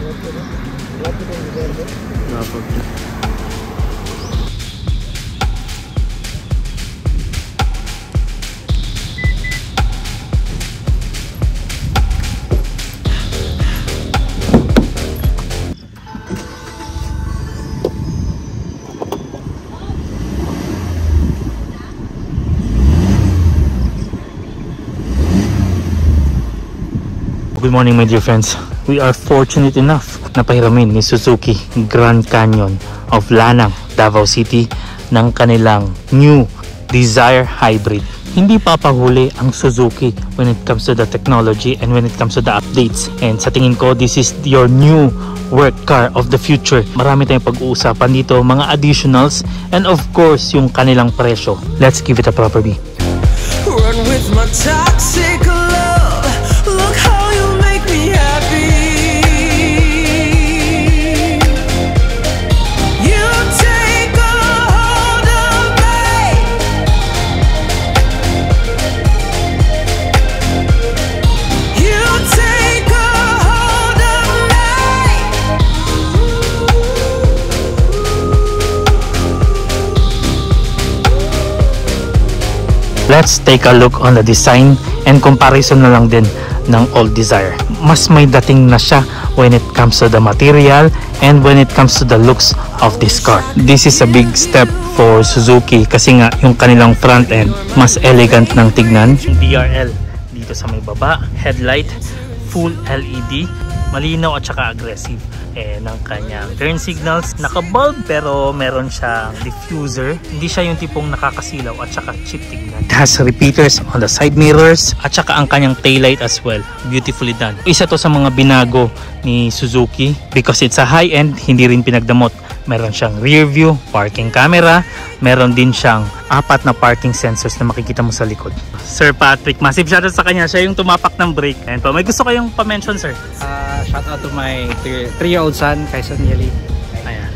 Good morning, my dear friends. We are fortunate enough na pahiramin ni Suzuki Grand Canyon of Lanang, Davao City ng kanilang new Dzire Hybrid. Hindi papahuli ang Suzuki when it comes to the technology and when it comes to the updates. And sa tingin ko, this is your new work car of the future. Marami tayong pag-uusapan dito, mga additionals, and of course, yung kanilang presyo. Let's give it a proper beat. Run with my toxic love. Look how you make me happy. You take a hold of me. You take a hold of me. Let's take a look on the design and comparison na lang din ng old Dzire. Mas may dating na siya when it comes to the material and when it comes to the looks of this car. This is a big step for Suzuki kasi nga yung kanilang front end mas elegant ng tignan. Yung DRL dito sa may baba, headlight, full LED, malinaw at saka aggressive. Ng kanyang turn signals, naka-bulb pero meron siyang diffuser. Hindi siya yung tipong nakakasilaw at saka cheap tignan. It has repeaters on the side mirrors at saka ang kanyang taillight as well. Beautifully done. Isa to sa mga binago ni Suzuki because it's a high-end, hindi rin pinagdamot. Meron siyang rear view, parking camera, meron din siyang 4 na parking sensors na makikita mo sa likod. Sir Patrick, massive shoutout sa kanya. Siya yung tumapak ng brake. And po, may gusto kayong pa-mention, sir? Shout out to my 3-year-old son, Kaison Yeli. Ayan.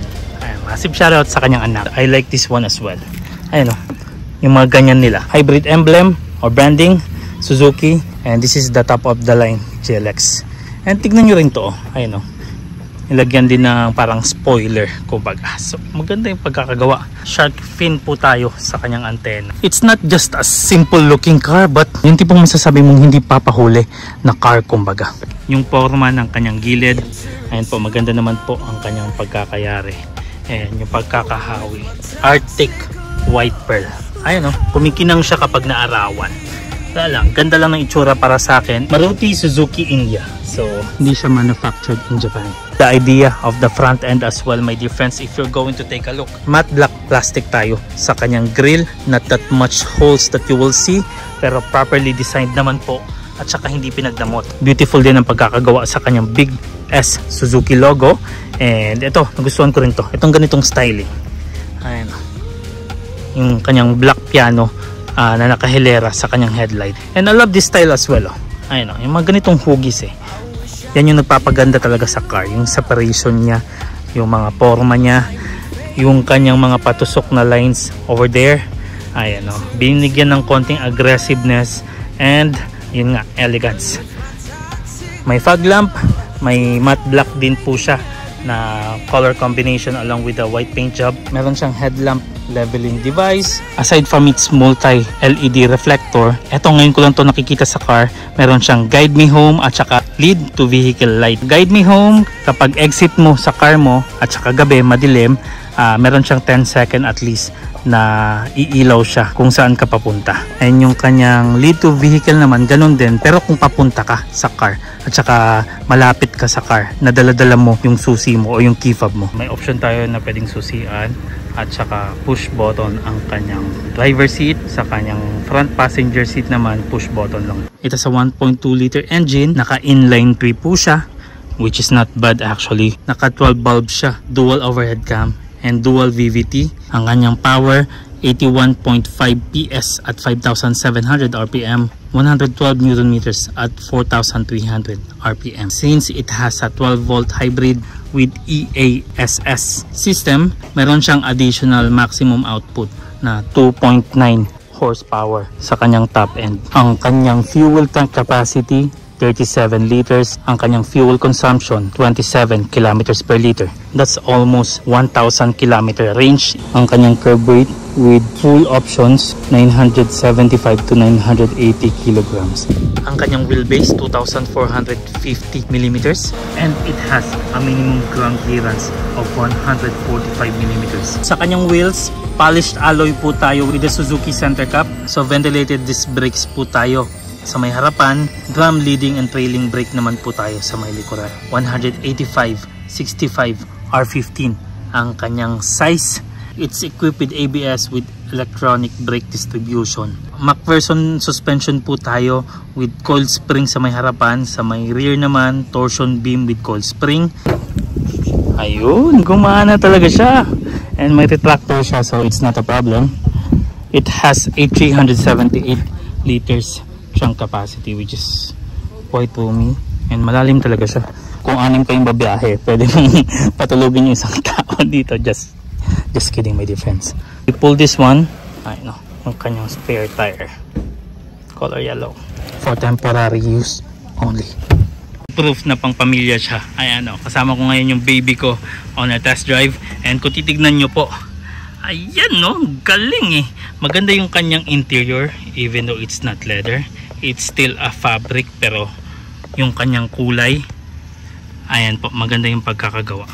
Massive shoutout sa kanyang anak. I like this one as well. Ayan o. Yung mga ganyan nila. Hybrid emblem or branding, Suzuki. And this is the top of the line, GLX. And tignan nyo rin to. Ayan o. Nilagyan din ng parang spoiler, kumbaga. So, maganda yung pagkakagawa. Shark fin po tayo sa kanyang antena. It's not just a simple looking car, but yung tipong masasabi mong hindi papahuli na car, kumbaga. Yung forma ng kanyang gilid, ayun po, maganda naman po ang kanyang pagkakayari. And yung pagkakahawi, Arctic White Pearl. Ayun o, kumikinang siya kapag naarawan. Ganda lang ng itsura para sa akin. Maruti Suzuki India. So, hindi siya manufactured in Japan. The idea of the front end as well, my dear friends, if you're going to take a look. Matte black plastic tayo sa kanyang grill. Not that much holes that you will see, pero properly designed naman po at saka hindi pinagdamot. Beautiful din ang pagkakagawa sa kanyang big S Suzuki logo. And ito, nagustuhan ko rin to. Itong ganitong styling. Ayan. Yung kanyang black piano na nakahilera sa kanyang headlight. And I love this style as well. Ayun, yung mga ganitong hugis eh. Yan yung nagpapaganda talaga sa car. Yung separation niya, yung mga forma niya, yung kanyang mga patusok na lines over there. Ayan o. Binigyan ng konting aggressiveness and yun nga, elegance. May fog lamp, may matte black din po siya na color combination along with the white paint job. Meron siyang headlamp leveling device. Aside from its multi-LED reflector, eto ngayon ko lang to nakikita sa car, meron siyang guide me home at saka lead to vehicle light. Guide me home, kapag exit mo sa car mo at saka gabi, madilim, meron siyang 10 second at least na iilaw siya kung saan ka papunta. And yung kanyang lead to vehicle naman, ganun din, pero kung papunta ka sa car at saka malapit ka sa car, nadala-dala mo yung susi mo o yung key fob mo. May option tayo na pwedeng susian at saka push button ang kanyang driver seat. Sa kanyang front passenger seat naman, push button lang. Ito sa 1.2 liter engine, naka inline 3 po siya, which is not bad actually. Naka 12 bulb siya, dual overhead cam and dual VVT. Ang kanyang power, 81.5 PS at 5,700 RPM, 112 Nm at 4,300 RPM. Since it has a 12-volt hybrid with EASS system, meron siyang additional maximum output na 2.9 horsepower sa kanyang top end. Ang kanyang fuel tank capacity, 37 liters. Ang kanyang fuel consumption, 27 kilometers per liter. That's almost 1,000 kilometer range. Ang kanyang curb weight with full options, 975 to 980 kilograms. Ang kanyang wheelbase, 2,450 millimeters. And it has a minimum ground clearance of 145 millimeters. Sa kanyang wheels, polished alloy po tayo with the Suzuki center cap. So ventilated disc brakes po tayo sa may harapan. Drum leading and trailing brake naman po tayo sa may likuran. 185, 65, R15 ang kanyang size. It's equipped with ABS with electronic brake distribution. MacPherson suspension po tayo with coil spring sa may harapan. Sa may rear naman, torsion beam with coil spring. Ayun, gumana talaga siya. And may retractor siya, so it's not a problem. It has a 378 liters trunk capacity, which is quite roomy. And malalim talaga siya. Kung 6 kayong babiyahe, pwede mong patulogin yung isang tao dito. Just kidding, my dear friends. We pull this one. I know, yung kanyang spare tire. Color yellow. For temporary use only. Proof na pang pamilya siya. Ayan o, kasama ko ngayon yung baby ko on a test drive. And kung titignan nyo po, ayan no, galing eh. Maganda yung kanyang interior, even though it's not leather. It's still a fabric, pero yung kanyang kulay, ayan po, maganda yung pagkakagawa.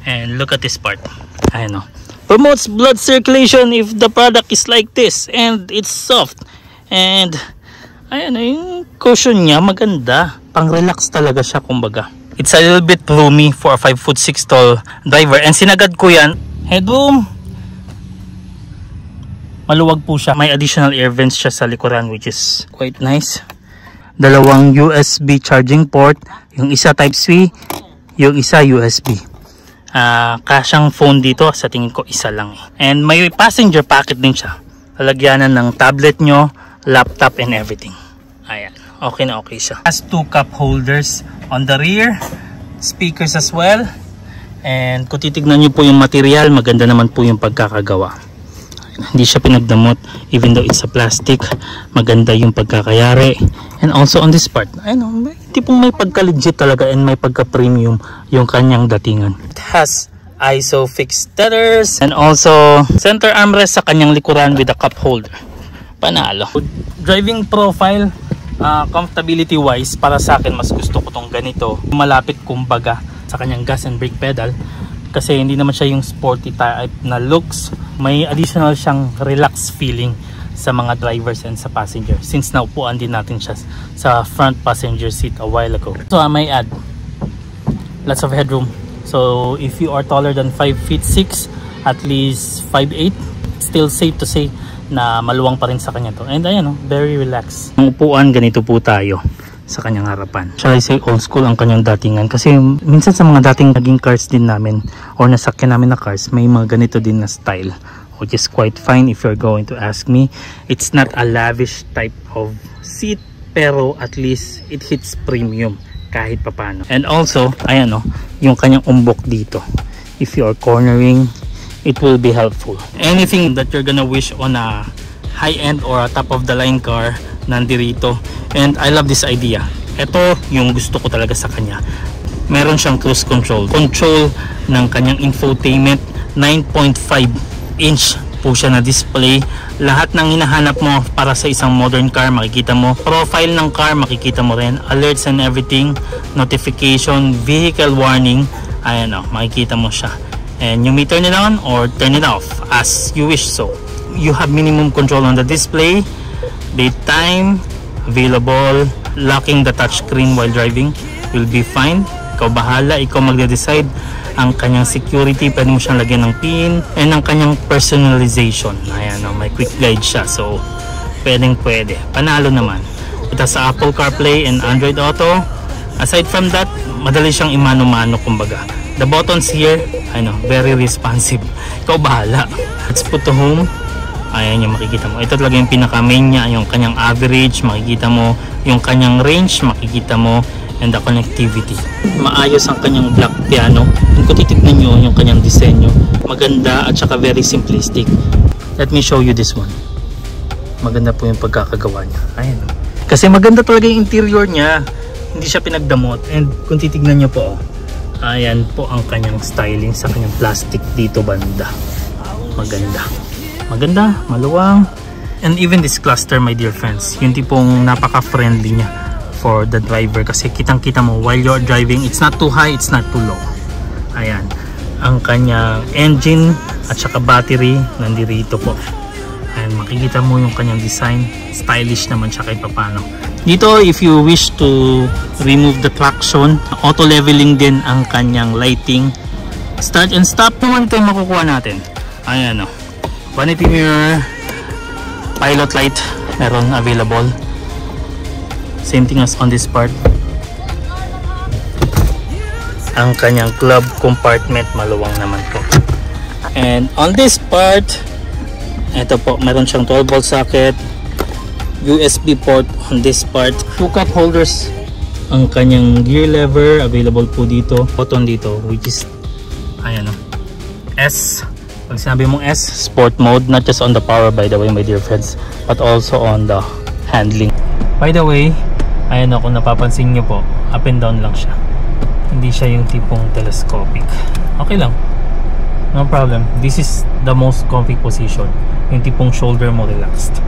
And look at this part. Ayan o, promotes blood circulation if the product is like this. And it's soft. And ayan, yung cushion niya maganda. Pang-relax talaga siya, kumbaga. It's a little bit roomy for a 5'6" tall driver. And sinagad ko yan. Headroom. Maluwag po siya. May additional air vents siya sa likuran, which is quite nice. Dalawang USB charging port. Yung isa Type-C, yung isa USB. Kasyang phone dito, sa tingin ko isa lang. And may passenger pocket din siya. Lalagyanan ng tablet nyo, laptop and everything. Ayan, okay na okay siya. Has 2 cup holders on the rear, speakers as well. And kung titignan nyo po yung material, maganda naman po yung pagkakagawa. Hindi siya pinagdamot, even though it's a plastic. Maganda yung pagkakayari. And also on this part, ayun, may tipong may pagka-legit talaga and may pagka-premium yung kanyang datingan. It has ISOFIX tethers and also center armrest sa kanyang likuran with a cup holder. Panalo. Driving profile, comfortability wise, para sa akin mas gusto ko tong ganito. Malapit kumbaga sa kanyang gas and brake pedal. Kasi hindi naman siya yung sporty type na looks. May additional siyang relaxed feeling sa mga drivers and sa passenger. Since naupuan din natin siya sa front passenger seat a while ago. So I may add, lots of headroom. So if you are taller than 5'6", at least 5'8", still safe to say na maluwang pa rin sa kanya to. And ayan, very relaxed. Ang upuan, ganito po tayo sa kanyang harapan. Shall I say old school ang kanyang datingan, kasi minsan sa mga dating naging cars din namin or nasakyan namin na cars, may mga ganito din na style, which is quite fine if you're going to ask me. It's not a lavish type of seat, pero at least it hits premium kahit papano. And also, ayan yung kanyang umbok dito. If you are cornering, it will be helpful. Anything that you're gonna wish on a high-end or a top-of-the-line car, nandirito. And I love this idea. Ito yung gusto ko talaga sa kanya. Meron siyang cruise control. Control ng kanyang infotainment. 9.5-inch po siya na display. Lahat ng hinahanap mo para sa isang modern car, makikita mo. Profile ng car, makikita mo rin. Alerts and everything. Notification, vehicle warning. Ayan makikita mo siya. And you may turn it on or turn it off as you wish so. You have minimum control on the display. Daytime, available. Locking the touchscreen while driving will be fine. Ikaw bahala, ikaw magde-decide. Ang kanyang security, pwede mo siyang lagyan ng pin. And ang kanyang personalization, ayan may quick guide siya, so pwedeng pwede. Panalo naman. It has Apple CarPlay and Android Auto. Aside from that, madali siyang imano-mano kumbaga. The buttons here, very responsive. Ikaw bahala. Let's put to home. Ayan yung makikita mo. Ito talaga yung pinaka main niya, yung kanyang average, makikita mo. Yung kanyang range, makikita mo. And the connectivity. Maayos ang kanyang black piano. Kung titignan nyo yung kanyang disenyo, maganda at saka very simplistic. Let me show you this one. Maganda po yung pagkakagawa niya. Ayan. Kasi maganda talaga yung interior niya. hindi siya pinagdamot. And kung titignan nyo po, ayan po ang kanyang styling sa kanyang plastic dito banda. Maganda. Maganda, maluwang. And even this cluster, my dear friends, yung tipong napaka-friendly niya for the driver. Kasi kitang-kita mo while you're driving, it's not too high, it's not too low. Ayan. Ang kanyang engine at saka battery nandirito po. And makikita mo yung kanyang design. Stylish naman siya kahit papano. Dito, if you wish to remove the traction, auto leveling din ang kanyang lighting. Start and stop naman ito yung makukuha natin. Ayan o. Vanity mirror, pilot light, meron available. Same thing as on this part. Ang kanyang glove compartment, maluwang naman po. And on this part, ito po, meron siyang 12 volt socket, USB port on this part, two cup holders, ang kanyang gear lever available po dito, button dito which is ayan o, S. Pag sinabi mong S, sport mode, not just on the power by the way my dear friends, but also on the handling. By the way, ayan o, kung napapansin nyo po, up and down lang siya, hindi siya yung tipong telescopic. Okay lang, no problem. This is the most comfy position, yung tipong shoulder mo relaxed.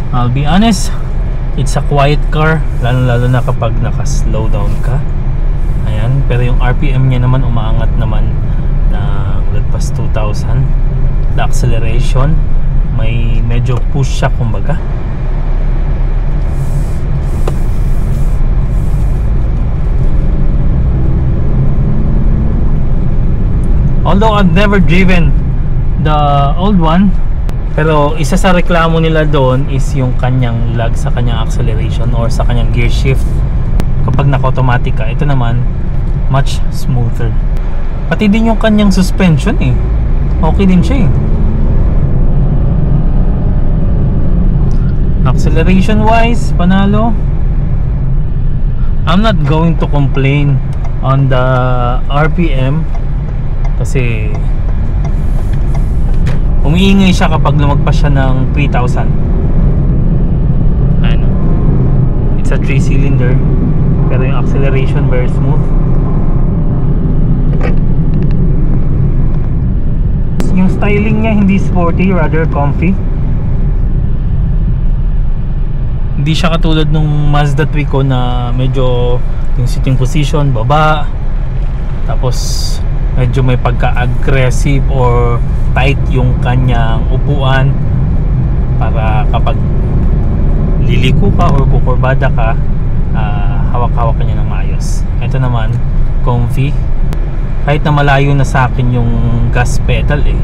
I'll be honest, it's a quiet car, lalo na kapag naka-slow down ka. Ayan, pero yung RPM niya naman umaangat naman na lagpas 2,000. The acceleration, may medyo push siya kumbaga. Although I've never driven the old one, pero isa sa reklamo nila doon is yung kanyang lag sa kanyang acceleration or sa kanyang gear shift kapag naka-automatic ka. Ito naman much smoother. Pati din yung kanyang suspension eh, okay din siya eh. Acceleration wise, panalo. I'm not going to complain on the RPM kasi umiingay siya kapag lumagpas siya ng 3,000. Ano, it's a 3-cylinder pero yung acceleration very smooth. Yung styling niya hindi sporty, rather comfy. Hindi siya katulad nung Mazda Twiko na medyo yung sitting position baba, tapos medyo may pagka-aggressive or tight yung kanyang upuan para kapag liliko ka or kukurbada ka, hawak-hawak ka niya ng maayos. Ito naman comfy, kahit na malayo na sa akin yung gas pedal eh,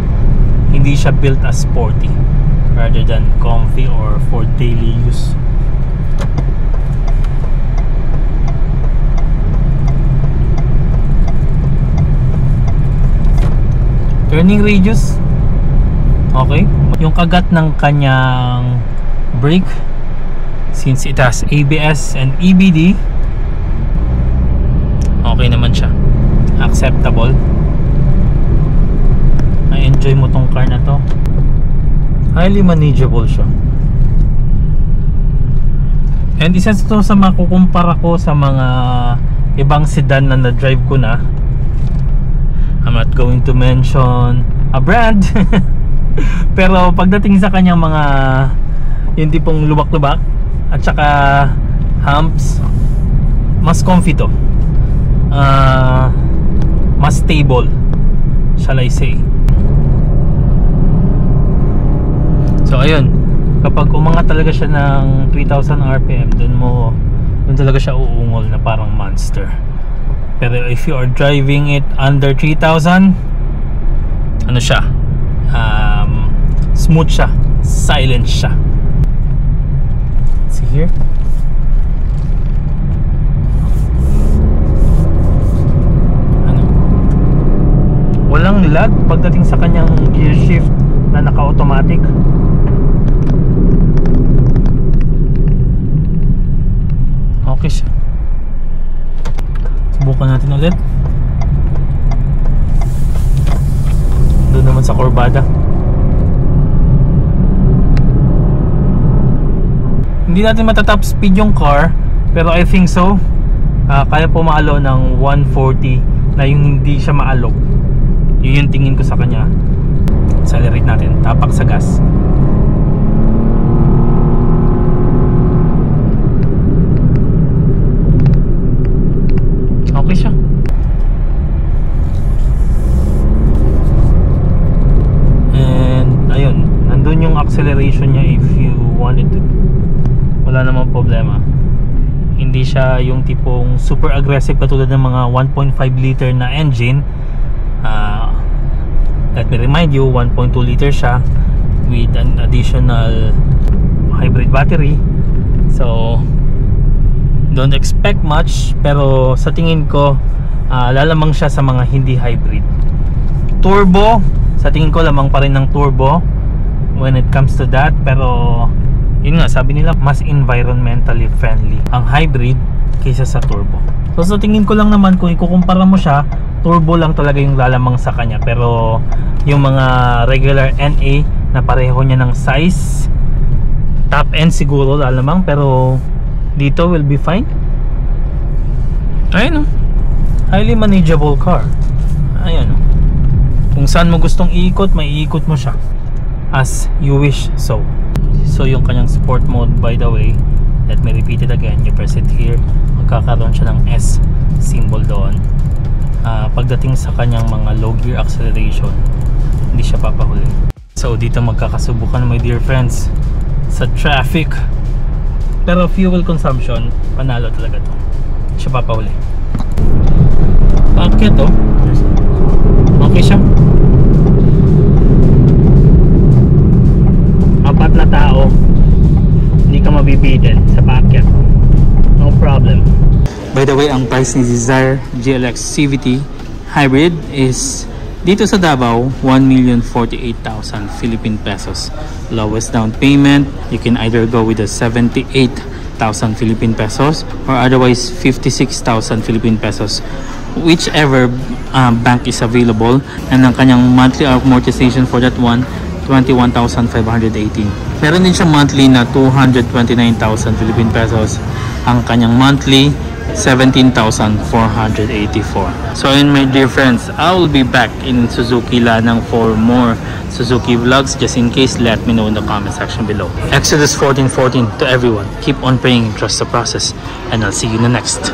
hindi siya built as sporty rather than comfy or for daily use. Turning radius, okay. Yung kagat ng kanyang brake, since it has ABS and EBD, okay naman siya, acceptable. Na-enjoy mo tong car na to, highly manageable siya. And isa to sa makukumpara ko sa mga ibang sedan na na-drive ko na. I'm not going to mention a brand pero pagdating sa kanyang mga yung tipong lubak-lubak at saka humps, mas comfy to, mas stable, shall I say. So ayun, kapag umangat talaga siya ng 3,000 RPM, dun talaga siya uungol na parang monster. Pero if you are driving it under 3,000, ano siya, smooth siya, silent siya. See here, ano, walang lag pagdating sa kanyang gear shift na naka-automatic. Okay siya. Subukan natin ulit. Doon naman sa kurbada. Hindi natin matatop speed yung car, pero I think so. Kaya pumalo ng 140 na yung hindi siya maalog. Yun yung tingin ko sa kanya. Accelerate natin, tapak sa gas. Okay siya. And ayun, nandun yung acceleration niya if you wanted to. Wala namang problema. Hindi siya yung tipong super aggressive katulad ng mga 1.5 liter na engine. Let me remind you, 1.2 liter siya with an additional hybrid battery. So don't expect much, pero sa tingin ko lalamang siya sa mga hindi hybrid. Turbo, sa tingin ko lamang pa rin ng turbo when it comes to that, pero yun nga, sabi nila mas environmentally friendly ang hybrid kaysa sa turbo. So sa tingin ko lang naman, kung ikukumpara mo siya, turbo lang talaga yung lalamang sa kanya, pero yung mga regular NA na pareho niya ng size, top end siguro lalamang, pero dito will be fine. Ayun, highly manageable car. Ayun, kung saan mo gustong iikot, may iikot mo siya as you wish. So yung kanyang sport mode, by the way, let me repeat it again. You press it here, magkakaroon siya ng S symbol doon. Pagdating sa kanyang mga low gear acceleration, hindi siya papahuli. So dito magkakasubukan, my dear friends, sa traffic. Pero fuel consumption, panalo talaga to. Hindi siya papahuli. Paakyat to, okay siya. Apat na tao, hindi ka mabibitin sa paakyat, no problem. By the way, ang price ni Dzire GLX CVT Hybrid is dito sa Davao 1,048,000 Philippine pesos. Lowest down payment, you can either go with the 78,000 Philippine pesos or otherwise 56,000 Philippine pesos, whichever bank is available. And ang kanyang monthly amortization for that one, 21,518. Meron din siya monthly na 229,000 Philippine pesos. Ang kanyang monthly 17,484. So in my dear friends, I will be back in Suzuki Lanang for more Suzuki vlogs. Just in case, let me know in the comment section below. Exodus 14:14 to everyone, keep on praying and trust the process, and I'll see you in the next.